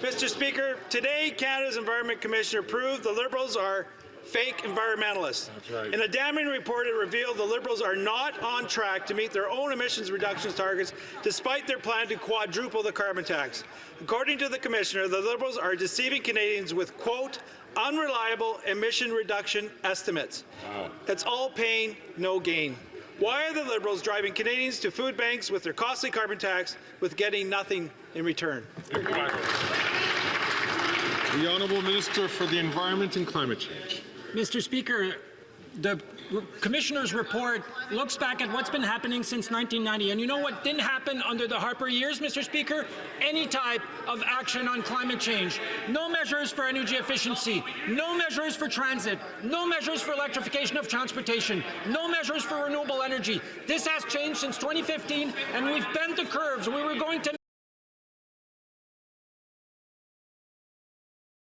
Mr. Speaker, today Canada's Environment Commissioner proved the Liberals are fake environmentalists. That's right. In a damning report, it revealed the Liberals are not on track to meet their own emissions reductions targets, despite their plan to quadruple the carbon tax. According to the Commissioner, the Liberals are deceiving Canadians with, quote, unreliable emission reduction estimates. Wow. It's all pain, no gain. Why are the Liberals driving Canadians to food banks with their costly carbon tax with getting nothing in return? The Honourable Minister for the Environment and Climate Change. Mr. Speaker, the Commissioner's report looks back at what's been happening since 1990. And you know what didn't happen under the Harper years, Mr. Speaker? Any type of action on climate change. No measures for energy efficiency. No measures for transit. No measures for electrification of transportation. No measures for renewable energy. This has changed since 2015, and we've bent the curves. We were going to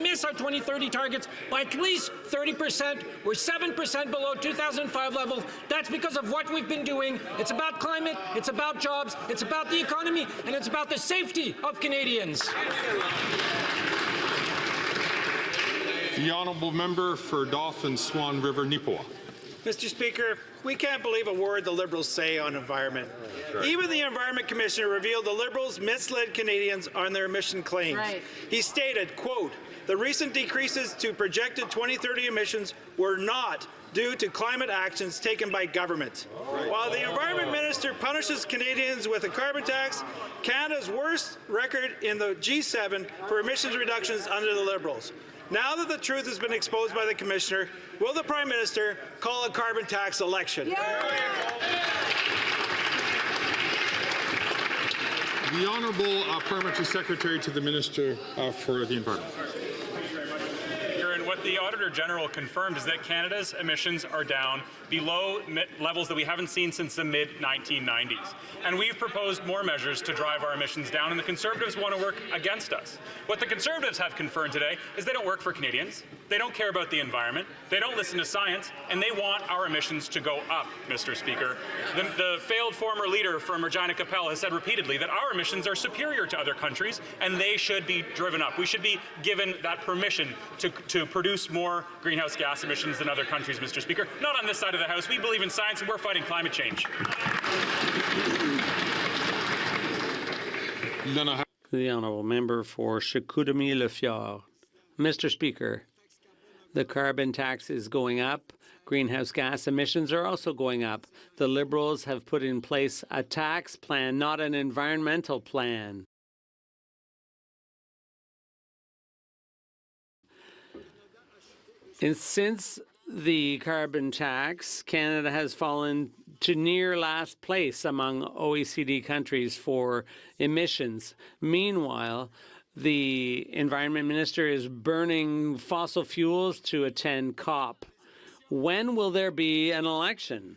miss our 2030 targets by at least 30%. We're 7% below 2005 levels. That's because of what we've been doing. It's about climate, it's about jobs, it's about the economy, and it's about the safety of Canadians. The Honourable Member for Dauphin Swan River Nipawin. Mr. Speaker, we can't believe a word the Liberals say on environment. Right. Even the Environment Commissioner revealed the Liberals misled Canadians on their emission claims. Right. He stated, quote, the recent decreases to projected 2030 emissions were not due to climate actions taken by government. Right. While the Environment Minister punishes Canadians with a carbon tax, Canada's worst record in the G7 for emissions reductions under the Liberals. Now that the truth has been exposed by the Commissioner, will the Prime Minister call a carbon tax election? The Honourable Parliamentary Secretary to the Minister for the Environment. What the Auditor General confirmed is that Canada's emissions are down below levels that we haven't seen since the mid-1990s. And we've proposed more measures to drive our emissions down, and the Conservatives want to work against us. What the Conservatives have confirmed today is they don't work for Canadians, they don't care about the environment, they don't listen to science, and they want our emissions to go up, Mr. Speaker. The failed former leader from Regina Capel has said repeatedly that our emissions are superior to other countries, and they should be driven up. We should be given that permission to produce more greenhouse gas emissions than other countries, Mr. Speaker. Not on this side of the House. We believe in science, and we're fighting climate change. The Honourable Member for Chicoutimi-Le-Fjord. Mr. Speaker, the carbon tax is going up. Greenhouse gas emissions are also going up. The Liberals have put in place a tax plan, not an environmental plan. And since the carbon tax, Canada has fallen to near last place among OECD countries for emissions. Meanwhile, the Environment Minister is burning fossil fuels to attend COP. When will there be an election?